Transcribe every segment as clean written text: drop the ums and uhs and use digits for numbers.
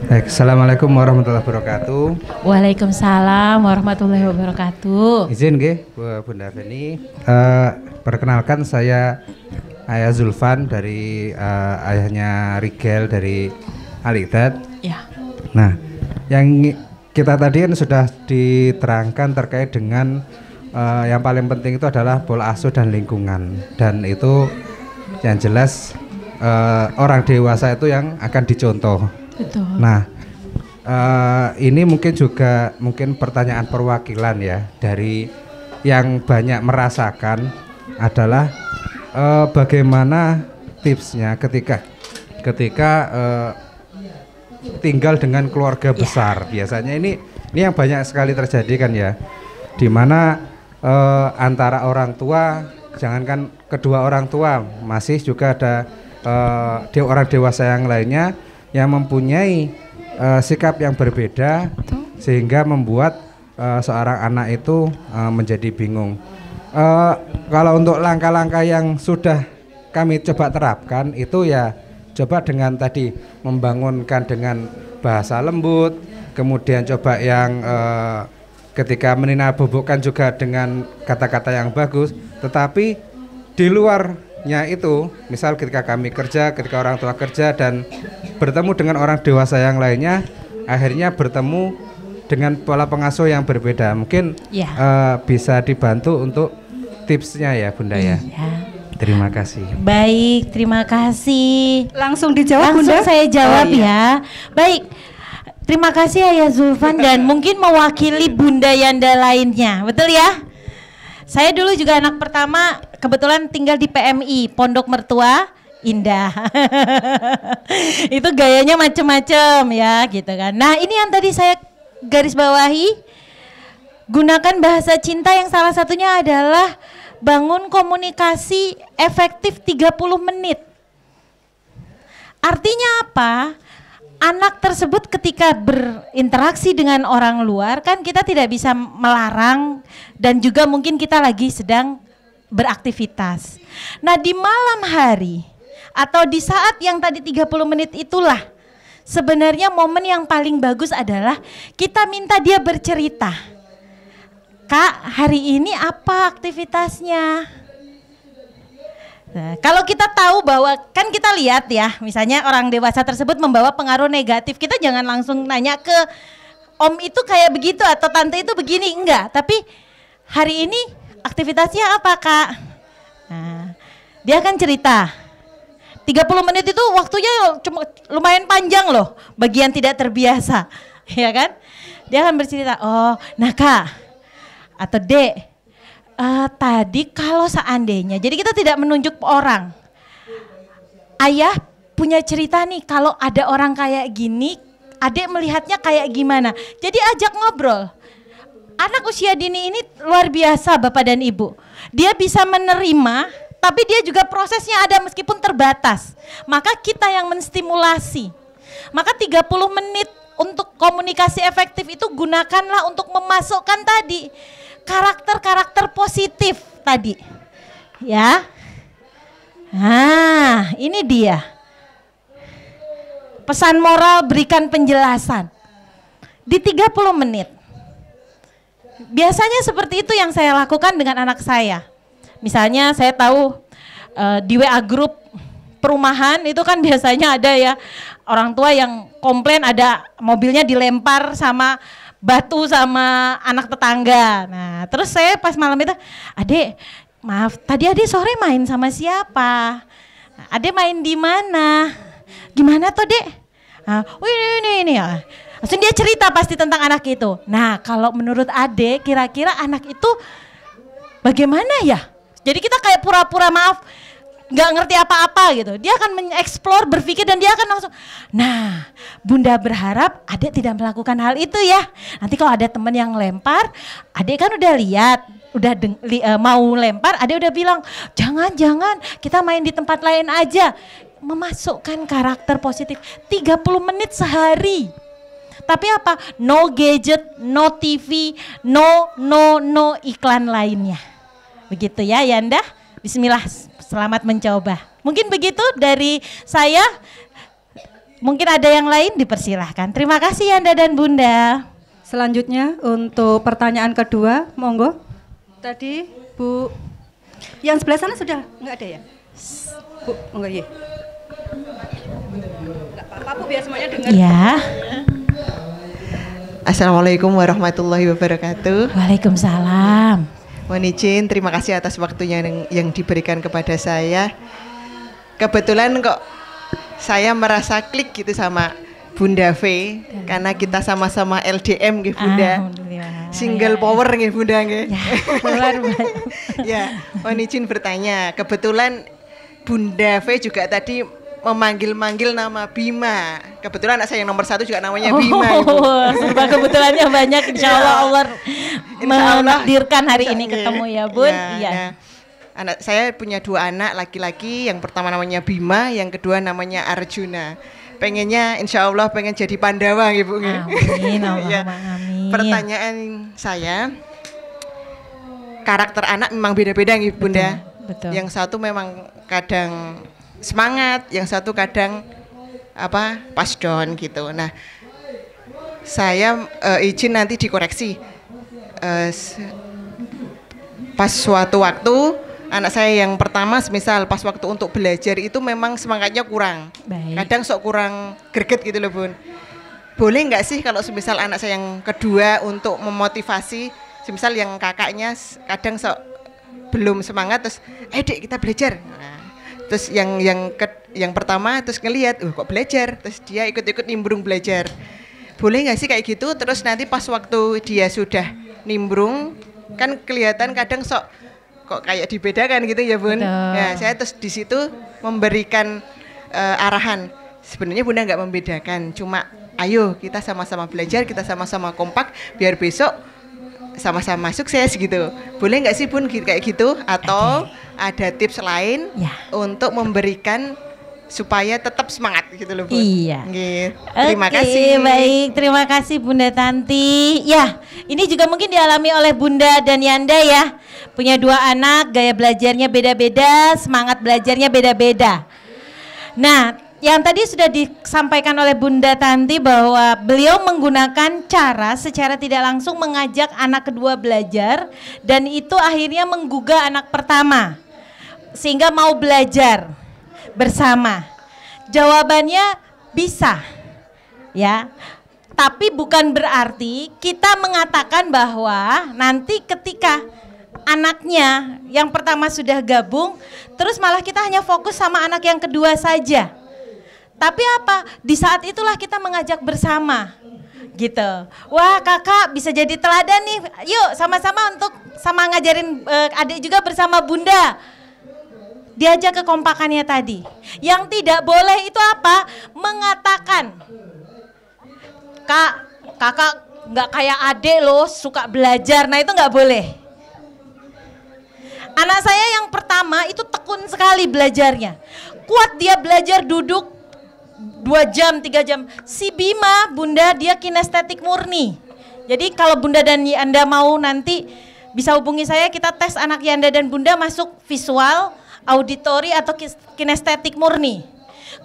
Baik, Assalamualaikum warahmatullahi wabarakatuh. Waalaikumsalam warahmatullahi wabarakatuh. Izin nggih, Bunda Feni. Perkenalkan saya Ayah Zulfan dari ayahnya Rigel dari Al-Iqdad. Ya. Nah, yang kita tadi kan sudah diterangkan terkait dengan yang paling penting itu adalah pola asuh dan lingkungan, dan itu yang jelas orang dewasa itu yang akan dicontoh. Betul. Nah, ini mungkin juga pertanyaan perwakilan ya dari yang banyak merasakan adalah bagaimana tipsnya ketika tinggal dengan keluarga besar. Biasanya ini yang banyak sekali terjadi kan ya, di mana antara orang tua, jangankan kedua orang tua, masih juga ada orang dewasa yang lainnya yang mempunyai sikap yang berbeda. Betul. Sehingga membuat seorang anak itu menjadi bingung. Kalau untuk langkah-langkah yang sudah kami coba terapkan itu ya coba dengan tadi membangunkan dengan bahasa lembut, kemudian coba yang ketika meninabobokan juga dengan kata-kata yang bagus, tetapi di luarnya itu, misal ketika kami kerja, ketika orang tua kerja dan bertemu dengan orang dewasa yang lainnya, akhirnya bertemu dengan pola pengasuh yang berbeda. Mungkin bisa dibantu untuk tipsnya ya Bunda ya. Terima kasih. Baik, terima kasih. Langsung dijawab Langsung Bunda? saya jawab ya. Baik, terima kasih Ayah Zulfan dan mungkin mewakili Bunda Yanda lainnya, betul ya? Saya dulu juga anak pertama, kebetulan tinggal di PMI, Pondok Mertua Indah. Itu gayanya macem-macem ya gitu kan. Nah ini yang tadi saya garis bawahi, gunakan bahasa cinta yang salah satunya adalah bangun komunikasi efektif 30 menit. Artinya apa? Anak tersebut ketika berinteraksi dengan orang luar kan kita tidak bisa melarang dan juga mungkin kita lagi sedang beraktivitas. Nah di malam hari atau di saat yang tadi 30 menit itulah sebenarnya momen yang paling bagus adalah kita minta dia bercerita. Kak, hari ini apa aktivitasnya? Nah, kalau kita tahu bahwa kan kita lihat ya, misalnya orang dewasa tersebut membawa pengaruh negatif, kita jangan langsung nanya ke om itu kayak begitu atau tante itu begini, enggak. Tapi hari ini aktivitasnya apa kak? Nah, dia akan cerita. 30 menit itu waktunya cuma lumayan panjang loh, bagian tidak terbiasa, ya kan? Dia akan bercerita, oh nah kak atau dek, tadi kalau seandainya, jadi kita tidak menunjuk orang. Ayah punya cerita nih, kalau ada orang kayak gini, adik melihatnya kayak gimana. Jadi ajak ngobrol. Anak usia dini ini luar biasa Bapak dan Ibu. Dia bisa menerima, tapi dia juga prosesnya ada meskipun terbatas. Maka kita yang menstimulasi. Maka 30 menit untuk komunikasi efektif itu gunakanlah untuk memasukkan tadi karakter-karakter positif tadi, ya. Nah, ini dia. Pesan moral, berikan penjelasan. Di 30 menit. Biasanya seperti itu yang saya lakukan dengan anak saya. Misalnya saya tahu di WA grup perumahan itu kan biasanya ada ya orang tua yang komplain ada mobilnya dilempar sama batu sama anak tetangga. Nah, terus saya pas malam itu, adek, maaf, tadi adek sore main sama siapa? Adek main di mana? Gimana tuh dek? Ini ya. Langsung dia cerita pasti tentang anak itu. Nah, kalau menurut adek, kira-kira anak itu bagaimana ya? Jadi kita kayak pura-pura maaf, nggak ngerti apa-apa gitu. Dia akan mengeksplor, berpikir dan dia akan langsung, nah bunda berharap adek tidak melakukan hal itu ya. Nanti kalau ada teman yang lempar, adek kan udah lihat, udah mau lempar, adek udah bilang jangan kita main di tempat lain aja. Memasukkan karakter positif 30 menit sehari. Tapi apa? No gadget, no TV, no iklan lainnya. Begitu ya Yanda. Bismillah, selamat mencoba. Mungkin begitu dari saya. Mungkin ada yang lain, dipersilahkan. Terima kasih Yanda dan Bunda. Selanjutnya untuk pertanyaan kedua, monggo. Tadi Bu, yang sebelah sana sudah enggak ada ya? Bu, monggo ya. Enggak apa-apa Bu, biar semuanya dengar. Ya. Assalamualaikum warahmatullahi wabarakatuh. Waalaikumsalam. Mohon izin, terima kasih atas waktunya yang diberikan kepada saya. Kebetulan kok saya merasa klik gitu sama Bunda V, karena kita sama-sama LDM gitu Bunda. Single power gitu Bunda gitu. Ya, mohon izin bertanya. Kebetulan Bunda V juga tadi memanggil-manggil nama Bima. Kebetulan anak saya yang nomor 1 juga namanya Bima. Serba kebetulannya banyak. Insya Allah Allah menakdirkan hari ini ketemu ya Bun. Iya. Nah, anak saya punya 2 anak laki-laki. Yang pertama namanya Bima, yang kedua namanya Arjuna. Pengennya insya Allah pengen jadi Pandawa gitu. Amin, Ya. amin. Pertanyaan saya, karakter anak memang beda-beda gitu Bunda. Betul. Yang satu memang kadang semangat, yang satu kadang pas down gitu. Nah, saya izin nanti dikoreksi. Pas suatu waktu anak saya yang pertama, misal pas waktu untuk belajar itu memang semangatnya kurang. Baik. Kadang sok kurang greget gitu loh Bun. Boleh nggak sih kalau semisal anak saya yang kedua untuk memotivasi, semisal yang kakaknya kadang sok belum semangat terus, Dek kita belajar. Nah, terus yang pertama terus ngelihat, kok belajar, terus dia ikut-ikut nimbrung belajar. Boleh nggak sih kayak gitu? Terus nanti pas waktu dia sudah nimbrung, kan kelihatan kadang sok kok kayak dibedakan gitu ya Bun. Ya, saya terus di situ memberikan arahan. Sebenarnya Bunda nggak membedakan, cuma ayo kita sama-sama belajar, kita sama-sama kompak, biar besok sama-sama sukses gitu. Boleh nggak sih Bun kayak gitu? Atau ada tips lain untuk memberikan supaya tetap semangat gitu loh Bun. Iya. Terima kasih. Baik, terima kasih Bunda Tanti. Ya, ini juga mungkin dialami oleh Bunda dan Yanda ya. Punya 2 anak, gaya belajarnya beda-beda, semangat belajarnya beda-beda. Nah, yang tadi sudah disampaikan oleh Bunda Tanti bahwa beliau menggunakan cara secara tidak langsung mengajak anak kedua belajar, dan itu akhirnya menggugah anak pertama sehingga mau belajar bersama. Jawabannya bisa ya, tapi bukan berarti kita mengatakan bahwa nanti ketika anaknya yang pertama sudah gabung terus malah kita hanya fokus sama anak yang kedua saja. Tapi apa? Di saat itulah kita mengajak bersama gitu. Wah kakak bisa jadi teladan nih, yuk sama-sama untuk sama ngajarin adik juga bersama Bunda. Diajak kekompakannya tadi. Yang tidak boleh itu apa? Mengatakan, kakak nggak kayak adik loh, suka belajar. Nah itu nggak boleh. Anak saya yang pertama itu tekun sekali belajarnya. Kuat dia belajar duduk 2 jam, 3 jam. Si Bima, Bunda, dia kinestetik murni. Jadi kalau Bunda dan Yanda mau nanti bisa hubungi saya, kita tes anak Yanda dan Bunda masuk visual, auditori atau kinestetik murni.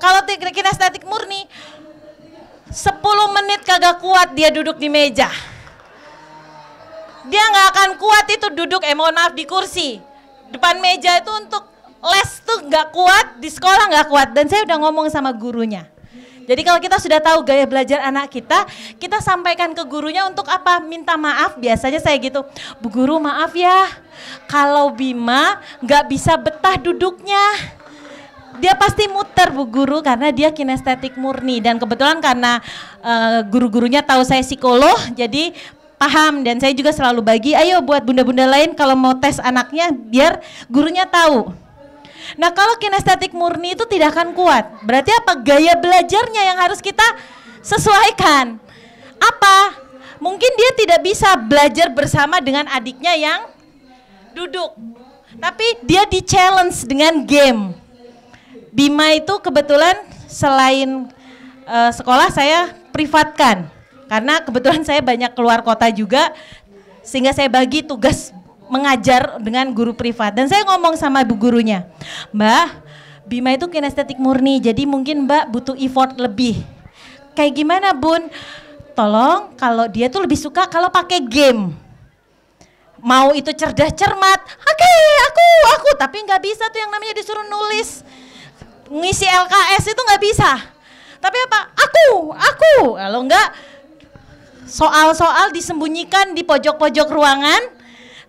Kalau kinestetik murni 10 menit kagak kuat dia duduk di meja. Dia nggak akan kuat itu duduk, mohon maaf, di kursi. Depan meja itu untuk les tuh nggak kuat, di sekolah nggak kuat. Dan saya udah ngomong sama gurunya. Jadi kalau kita sudah tahu gaya belajar anak kita, kita sampaikan ke gurunya untuk apa? Minta maaf, biasanya saya gitu. Bu guru maaf ya, kalau Bima nggak bisa betah duduknya. Dia pasti muter Bu guru karena dia kinestetik murni. Dan kebetulan karena guru-gurunya tahu saya psikolog, jadi paham. Dan saya juga selalu bagi, ayo buat bunda-bunda lain kalau mau tes anaknya biar gurunya tahu. Nah kalau kinestetik murni itu tidak akan kuat. Berarti apa? Gaya belajarnya yang harus kita sesuaikan. Apa? Mungkin dia tidak bisa belajar bersama dengan adiknya yang duduk. Tapi dia di challenge dengan game. Bima itu kebetulan selain sekolah saya privatkan. Karena kebetulan saya banyak keluar kota juga. Sehingga saya bagi tugas mengajar dengan guru privat. Dan saya ngomong sama ibu gurunya, Mbak, Bima itu kinestetik murni, jadi mungkin Mbak butuh effort lebih. Kayak gimana Bun? Tolong kalau dia tuh lebih suka kalau pakai game. Mau itu cerdas cermat, oke, aku, tapi nggak bisa tuh yang namanya disuruh nulis, ngisi LKS itu nggak bisa. Tapi apa? Aku, kalau nggak soal-soal disembunyikan di pojok-pojok ruangan,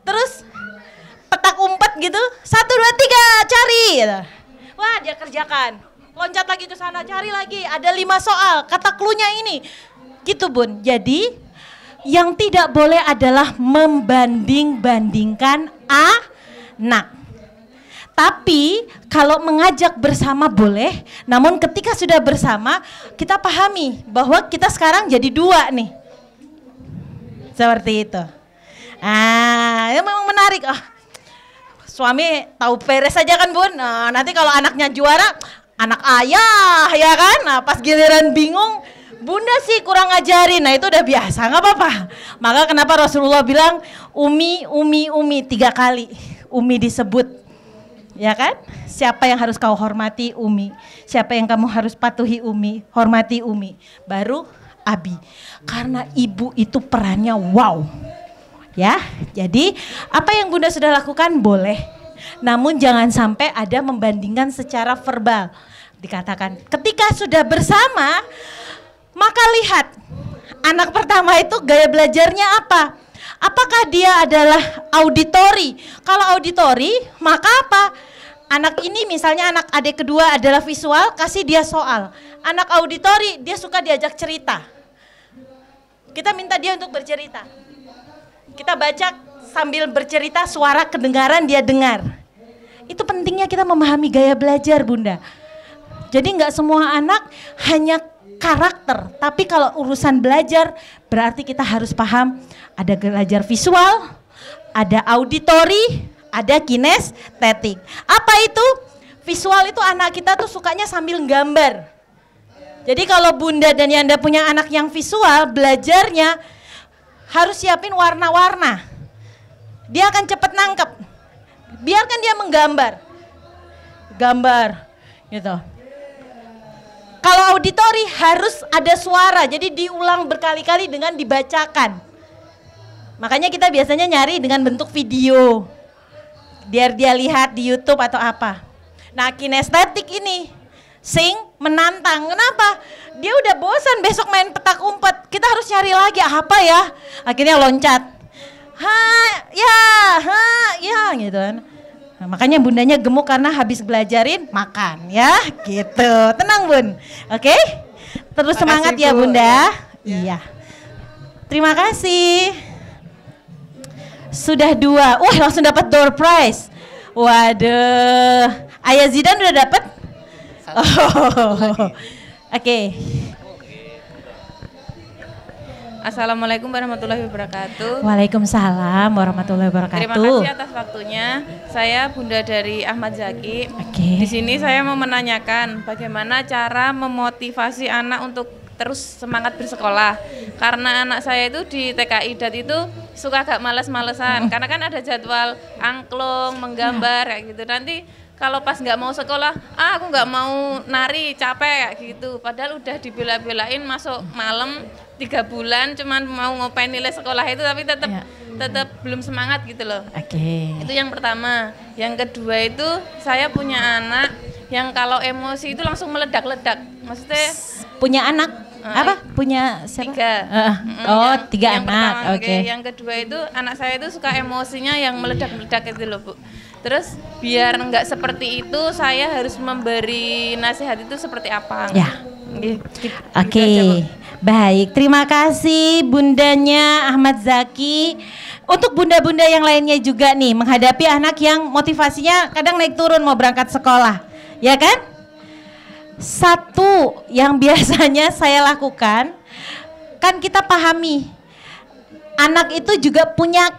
terus petak umpet gitu, 1, 2, 3 cari. Wah dia kerjakan, loncat lagi ke sana cari lagi, ada 5 soal, kata cluenya ini, gitu Bun. Jadi yang tidak boleh adalah membanding-bandingkan anak. Tapi kalau mengajak bersama boleh, namun ketika sudah bersama kita pahami bahwa kita sekarang jadi 2 nih. Seperti itu. Ya memang menarik. Suami tahu beres saja kan Bun. Nanti kalau anaknya juara, anak ayah ya kan. Nah, pas giliran bingung, Bunda sih kurang ngajarin, nah itu udah biasa, nggak apa-apa. Maka kenapa Rasulullah bilang Umi 3 kali, Umi disebut, ya kan? Siapa yang harus kau hormati Umi, siapa yang kamu harus patuhi Umi, hormati Umi, baru Abi. Karena ibu itu perannya wow, ya. Jadi apa yang Bunda sudah lakukan boleh, namun jangan sampai ada membandingkan secara verbal. Dikatakan ketika sudah bersama, maka lihat, anak pertama itu gaya belajarnya apa? Apakah dia adalah auditori? Kalau auditori, maka apa? Anak ini misalnya anak adik kedua adalah visual, kasih dia soal. Anak auditori, dia suka diajak cerita. Kita minta dia untuk bercerita. Kita baca sambil bercerita, suara kedengaran dia dengar. Itu pentingnya kita memahami gaya belajar Bunda. Jadi nggak semua anak hanya karakter, tapi kalau urusan belajar berarti kita harus paham ada belajar visual, ada auditori, ada kinestetik. Apa itu? Visual itu anak kita tuh sukanya sambil gambar. Jadi kalau Bunda dan Yanda punya anak yang visual, belajarnya harus siapin warna-warna. Dia akan cepat nangkep. Biarkan dia menggambar. Gambar gitu. Kalau auditori harus ada suara, jadi diulang berkali-kali dengan dibacakan. Makanya kita biasanya nyari dengan bentuk video, biar dia lihat di YouTube atau apa. Nah kinestetik ini, menantang. Kenapa? Dia udah bosan besok main petak umpet, kita harus cari lagi apa ya. Akhirnya loncat, ya gitu kan. Nah, makanya bundanya gemuk karena habis belajarin makan ya gitu. Tenang Bun, oke? Terus semangat ya Bunda. Iya. Terima kasih. Sudah 2, wah langsung dapat door prize. Waduh, Ayah Zidan udah dapat? Oke. Assalamualaikum warahmatullahi wabarakatuh. Waalaikumsalam warahmatullahi wabarakatuh. Terima kasih atas waktunya. Saya Bunda dari Ahmad Zaki. Di sini saya mau menanyakan bagaimana cara memotivasi anak untuk terus semangat bersekolah. Karena anak saya itu di TKI DAT itu suka agak males-malesan. Karena kan ada jadwal angklung, menggambar kayak gitu. Nanti kalau pas nggak mau sekolah, aku nggak mau nari, capek kayak gitu. Padahal udah dibela-belain masuk malam 3 bulan cuman mau ngopain nilai sekolah itu, tapi tetap belum semangat gitu loh. Itu yang pertama. Yang kedua itu saya punya anak yang kalau emosi itu langsung meledak-ledak. Maksudnya punya anak apa? Punya siapa? 3. 3 anak. Yang kedua itu anak saya itu suka emosinya yang meledak-meledak itu loh Bu. Terus biar nggak seperti itu, saya harus memberi nasihat itu seperti apa? Ya. Oke. Baik, terima kasih bundanya Ahmad Zaki. Untuk bunda-bunda yang lainnya juga nih menghadapi anak yang motivasinya kadang naik turun mau berangkat sekolah, ya kan? Satu yang biasanya saya lakukan, kan kita pahami anak itu juga punya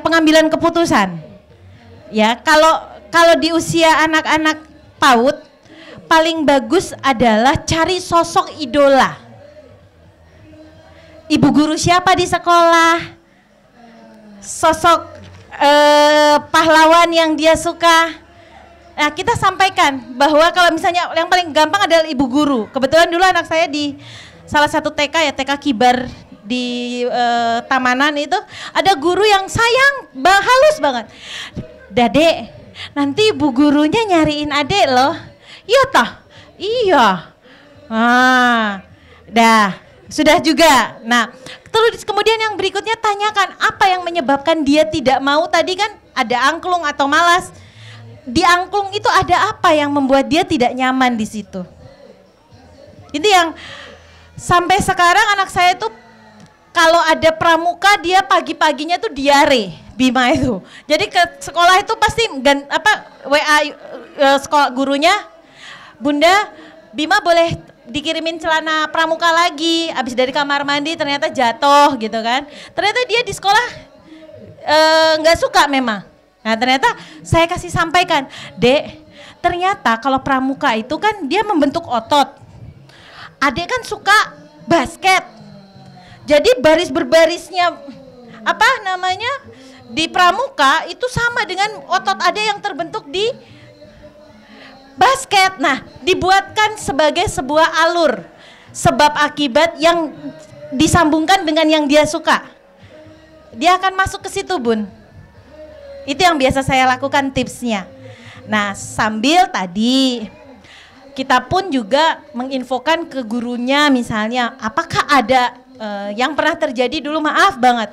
pengambilan keputusan. Ya, kalau di usia anak-anak PAUD paling bagus adalah cari sosok idola. Ibu guru siapa di sekolah? Sosok pahlawan yang dia suka. Nah, kita sampaikan bahwa kalau misalnya yang paling gampang adalah ibu guru. Kebetulan dulu anak saya di salah satu TK ya, TK Kibar di Tamanan itu ada guru yang sayang, halus banget. Dade, nanti ibu gurunya nyariin adek loh. Iya toh? Iya. Dah, sudah juga. Nah, terus kemudian yang berikutnya tanyakan apa yang menyebabkan dia tidak mau. Tadi kan ada angklung atau malas. Di angklung itu ada apa yang membuat dia tidak nyaman di situ. Itu yang sampai sekarang anak saya itu kalau ada pramuka dia pagi-paginya tuh diare, Bima itu. Jadi ke sekolah itu pasti WA sekolah gurunya, Bunda, Bima boleh dikirimin celana pramuka lagi. Abis dari kamar mandi ternyata jatuh gitu kan. Ternyata dia di sekolah nggak suka memang. Nah ternyata saya kasih sampaikan, Dek, ternyata kalau pramuka itu kan dia membentuk otot. Adek kan suka basket. Jadi baris berbarisnya di pramuka itu sama dengan otot adek yang terbentuk di basket. Nah, dibuatkan sebagai sebuah alur sebab akibat yang disambungkan dengan yang dia suka. Dia akan masuk ke situ, Bun. Itu yang biasa saya lakukan tipsnya. Nah, sambil tadi kita pun juga menginfokan ke gurunya misalnya, apakah ada yang pernah terjadi dulu, maaf banget.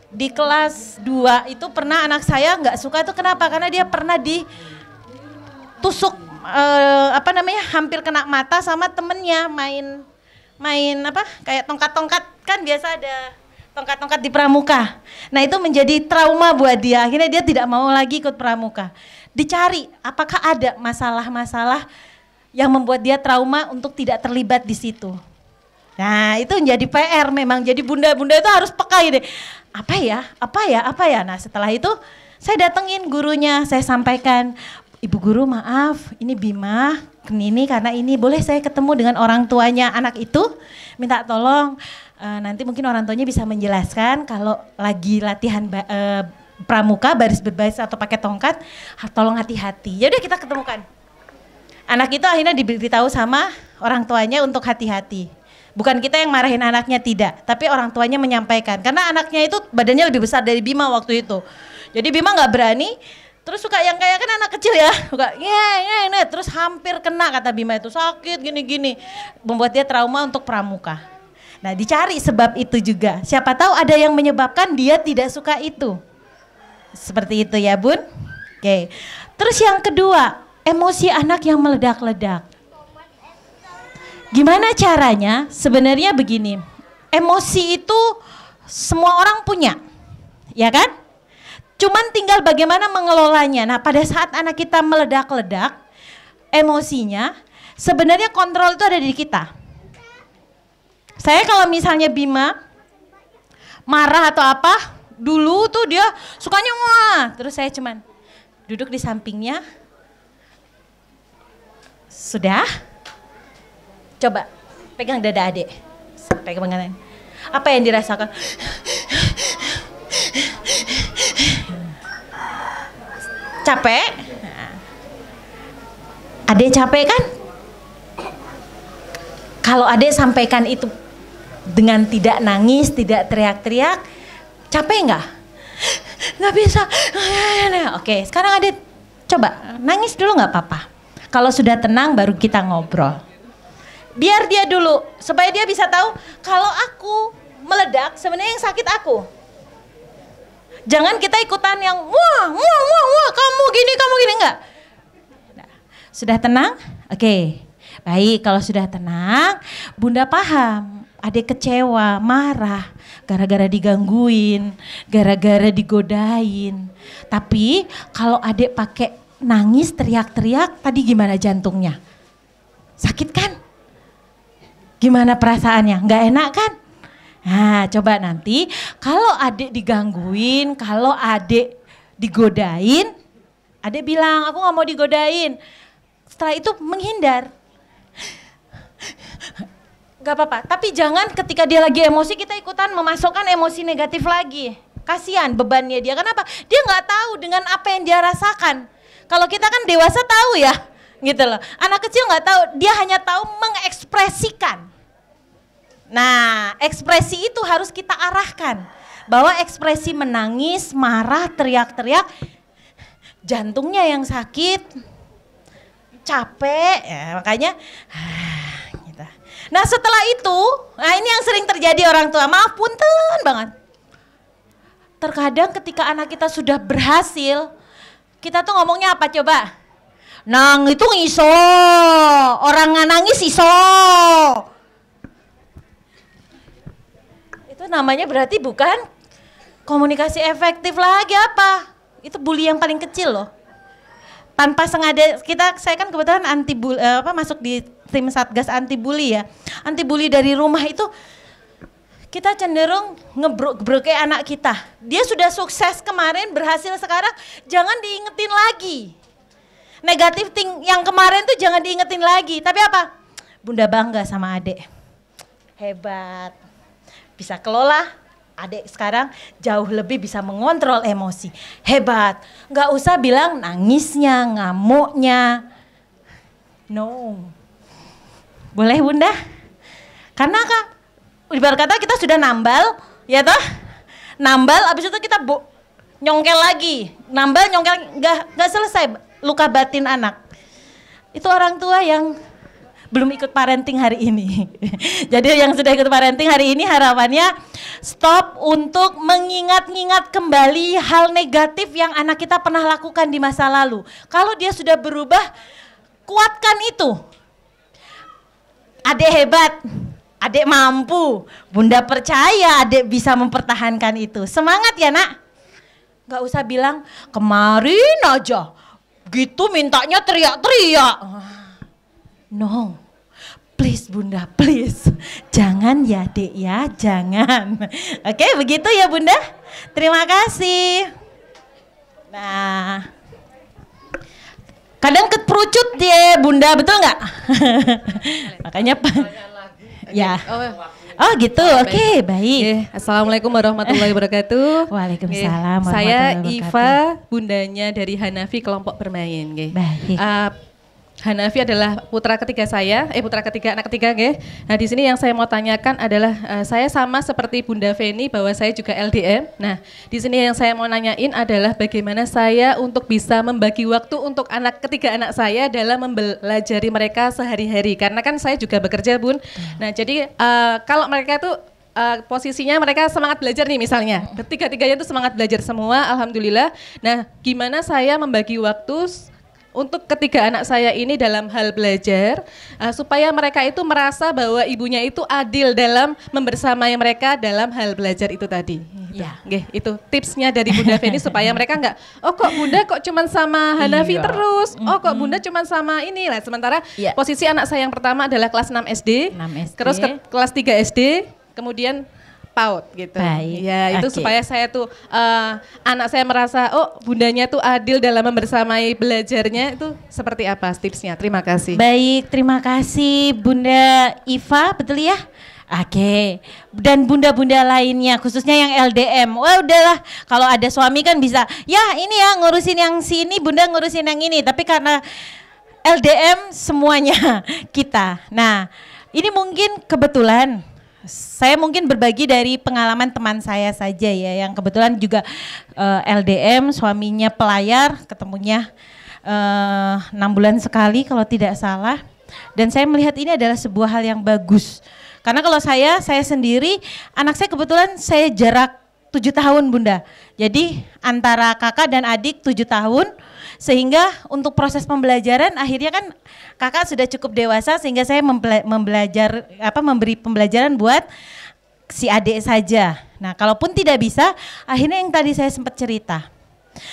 Di kelas 2 itu pernah anak saya nggak suka itu kenapa? Karena dia pernah ditusuk hampir kena mata sama temennya main kayak tongkat-tongkat, kan biasa ada tongkat-tongkat di pramuka. Nah itu menjadi trauma buat dia, akhirnya dia tidak mau lagi ikut pramuka. Dicari apakah ada masalah-masalah yang membuat dia trauma untuk tidak terlibat di situ. Nah itu menjadi PR memang, jadi bunda-bunda itu harus peka ini. Apa ya? Nah setelah itu saya datengin gurunya, saya sampaikan, Ibu guru maaf, ini Bima, ini karena ini boleh saya ketemu dengan orang tuanya anak itu, minta tolong nanti mungkin orang tuanya bisa menjelaskan kalau lagi latihan pramuka baris berbaris atau pakai tongkat, tolong hati-hati. Jadi kita ketemukan. Anak itu akhirnya diberitahu sama orang tuanya untuk hati-hati. Bukan kita yang marahin anaknya, tidak, tapi orang tuanya menyampaikan. Karena anaknya itu badannya lebih besar dari Bima waktu itu. Jadi Bima nggak berani, terus suka yang kayak kan anak kecil ya, suka terus hampir kena kata Bima itu sakit gini-gini, membuat dia trauma untuk pramuka. Nah dicari sebab itu juga, siapa tahu ada yang menyebabkan dia tidak suka itu. Seperti itu ya Bun. Oke. Terus yang kedua, emosi anak yang meledak-ledak. Gimana caranya? Sebenarnya begini, emosi itu semua orang punya, ya kan? Cuman tinggal bagaimana mengelolanya. Nah pada saat anak kita meledak-ledak emosinya, sebenarnya kontrol itu ada di kita. Saya kalau misalnya Bima marah atau apa, dulu tuh dia sukanya wah, terus saya cuman duduk di sampingnya. Sudah? Coba pegang dada adik, pegang. Apa yang dirasakan? Capek? Adek capek kan? Kalau adek sampaikan itu dengan tidak nangis, tidak teriak-teriak, capek nggak? Nggak bisa. Oke, sekarang adek coba nangis dulu nggak apa-apa. Kalau sudah tenang baru kita ngobrol. Biar dia dulu, supaya dia bisa tahu kalau aku meledak sebenarnya yang sakit aku. Jangan kita ikutan yang wah kamu gini enggak. Nah, sudah tenang? Oke. Baik, kalau sudah tenang, Bunda paham. Adek kecewa, marah, gara-gara digangguin, gara-gara digodain. Tapi kalau adek pakai nangis, teriak-teriak, tadi gimana jantungnya? Sakit kan? Gimana perasaannya? Nggak enak kan? Nah coba nanti kalau adik digangguin, kalau adik digodain, adik bilang aku nggak mau digodain. Setelah itu menghindar. Gak apa-apa, tapi jangan ketika dia lagi emosi kita ikutan memasukkan emosi negatif lagi. Kasihan bebannya dia, kenapa? Dia nggak tahu dengan apa yang dia rasakan. Kalau kita kan dewasa tahu ya, gitu loh. Anak kecil nggak tahu, dia hanya tahu mengekspresikan. Nah, ekspresi itu harus kita arahkan. Bahwa ekspresi menangis, marah, teriak-teriak, jantungnya yang sakit, capek, ya, makanya gitu. Nah setelah itu, nah ini yang sering terjadi orang tua, maaf punten banget. Terkadang ketika anak kita sudah berhasil, kita tuh ngomongnya apa coba? Nang itu iso, orang nangis iso. Itu namanya berarti bukan komunikasi efektif lagi apa? Itu bully yang paling kecil loh. Tanpa sengaja saya kan kebetulan anti bully, masuk di tim Satgas anti bully ya. Anti bully dari rumah itu kita cenderung ngebrok anak kita. Dia sudah sukses kemarin, berhasil sekarang, jangan diingetin lagi. Negatif yang kemarin tuh jangan diingetin lagi. Tapi apa? Bunda bangga sama adik. Hebat. Bisa kelola. Adik sekarang jauh lebih bisa mengontrol emosi. Hebat. Nggak usah bilang nangisnya, ngamuknya. No. Boleh Bunda? Karena Kak, ibarat kata kita sudah nambal, ya toh? Nambal, abis itu kita nyongkel lagi. Nambal, nyongkel, nggak selesai luka batin anak. Itu orang tua yang belum ikut parenting hari ini. Jadi yang sudah ikut parenting hari ini harapannya stop untuk mengingat-ingat kembali hal negatif yang anak kita pernah lakukan di masa lalu. Kalau dia sudah berubah, kuatkan itu. Adik hebat, adik mampu, Bunda percaya adik bisa mempertahankan itu. Semangat ya nak. Gak usah bilang kemarin aja gitu mintanya teriak-teriak. No, please Bunda, please. Jangan ya dek ya, jangan. Oke, begitu ya Bunda. Terima kasih. Nah, kadang keperucut dia Bunda, betul nggak? Makanya ya. Oh gitu, oke, baik. Assalamualaikum warahmatullahi wabarakatuh. Waalaikumsalam. Saya Iva, bundanya dari Hanafi kelompok bermain. Baik. Hanafi adalah putra ketiga saya, anak ketiga, Nah di sini yang saya mau tanyakan adalah saya sama seperti Bunda Feni bahwa saya juga LDM. Nah di sini yang saya mau nanyain adalah bagaimana saya untuk bisa membagi waktu untuk ketiga anak saya dalam mempelajari mereka sehari-hari. Karena kan saya juga bekerja Bun. Nah jadi kalau mereka tuh posisinya mereka semangat belajar nih misalnya. Ketiga-tiganya itu semangat belajar semua, alhamdulillah. Nah gimana saya membagi waktu untuk ketiga anak saya ini dalam hal belajar, supaya mereka itu merasa bahwa ibunya itu adil dalam membersamai mereka dalam hal belajar itu tadi. Ya. Itu tipsnya dari Bunda Feni supaya mereka enggak, oh kok Bunda kok cuman sama Hanafi terus, oh kok Bunda cuman sama ini lah. Sementara posisi anak saya yang pertama adalah kelas 6 SD, terus kelas 3 SD, kemudian PAUD gitu. Baik. Ya itu supaya saya tuh anak saya merasa oh bundanya tuh adil dalam membersamai belajarnya, itu seperti apa tipsnya? Terima kasih. Baik, terima kasih Bunda Iva, betul ya? Oke. Dan bunda-bunda lainnya khususnya yang LDM. Wah udahlah, kalau ada suami kan bisa ya ini ya ngurusin yang sini, Bunda ngurusin yang ini. Tapi karena LDM semuanya kita. Nah, ini mungkin kebetulan saya mungkin berbagi dari pengalaman teman saya saja ya, yang kebetulan juga LDM, suaminya pelayar, ketemunya 6 bulan sekali kalau tidak salah. Dan saya melihat ini adalah sebuah hal yang bagus. Karena kalau saya sendiri, anak saya kebetulan saya jarak 7 tahun Bunda. Jadi antara kakak dan adik 7 tahun. Sehingga untuk proses pembelajaran akhirnya kan kakak sudah cukup dewasa sehingga saya memberi pembelajaran buat si adik saja. Nah kalaupun tidak bisa, akhirnya yang tadi saya sempat cerita.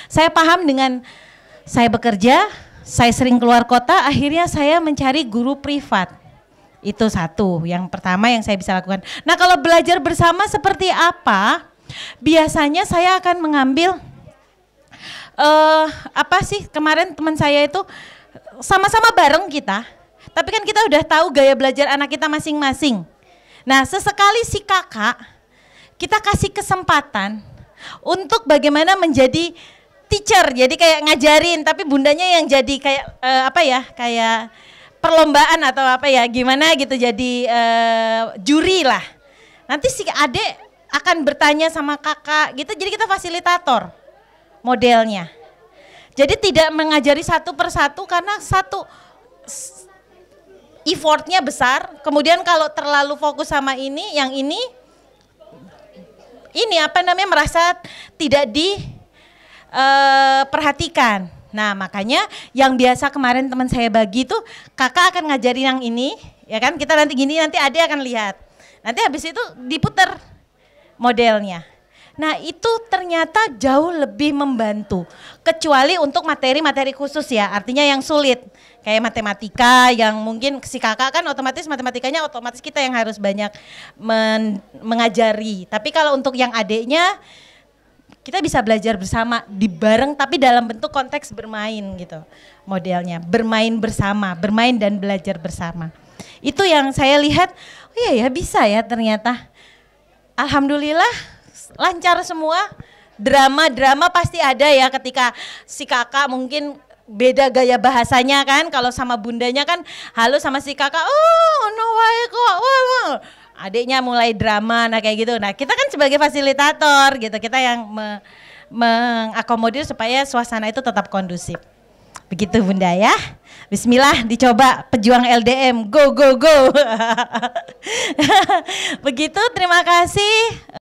Saya paham dengan saya bekerja, saya sering keluar kota, akhirnya saya mencari guru privat. Itu satu, yang pertama yang saya bisa lakukan. Nah kalau belajar bersama seperti apa? Biasanya saya akan mengambil kemarin teman saya itu sama-sama bareng kita, tapi kan kita udah tahu gaya belajar anak kita masing-masing. Nah sesekali si kakak kita kasih kesempatan untuk bagaimana menjadi teacher, jadi kayak ngajarin, tapi bundanya yang jadi kayak kayak perlombaan atau apa ya, gimana gitu, jadi juri lah. Nanti si adik akan bertanya sama kakak gitu, jadi kita fasilitator modelnya. Jadi tidak mengajari satu persatu karena satu effortnya besar, kemudian kalau terlalu fokus sama ini, yang ini merasa tidak diperhatikan. Nah makanya yang biasa kemarin teman saya bagi itu, kakak akan ngajarin yang ini, ya kan, kita nanti gini, nanti adik akan lihat. Nanti habis itu diputer modelnya. Nah itu ternyata jauh lebih membantu, kecuali untuk materi-materi khusus ya, artinya yang sulit. Kayak matematika yang mungkin si kakak kan otomatis matematikanya otomatis kita yang harus banyak mengajari. Tapi kalau untuk yang adiknya, kita bisa belajar bersama, bareng tapi dalam bentuk konteks bermain gitu modelnya. Bermain bersama, bermain dan belajar bersama. Itu yang saya lihat, oh iya ya bisa ya ternyata. Alhamdulillah lancar semua. Drama pasti ada ya ketika si kakak mungkin beda gaya bahasanya kan, kalau sama bundanya kan halus, sama si kakak no way kok, adiknya mulai drama, nah kayak gitu. Nah kita kan sebagai fasilitator gitu, kita yang mengakomodir supaya suasana itu tetap kondusif. Begitu Bunda ya. Bismillah, dicoba pejuang LDM, go go go. Begitu, terima kasih.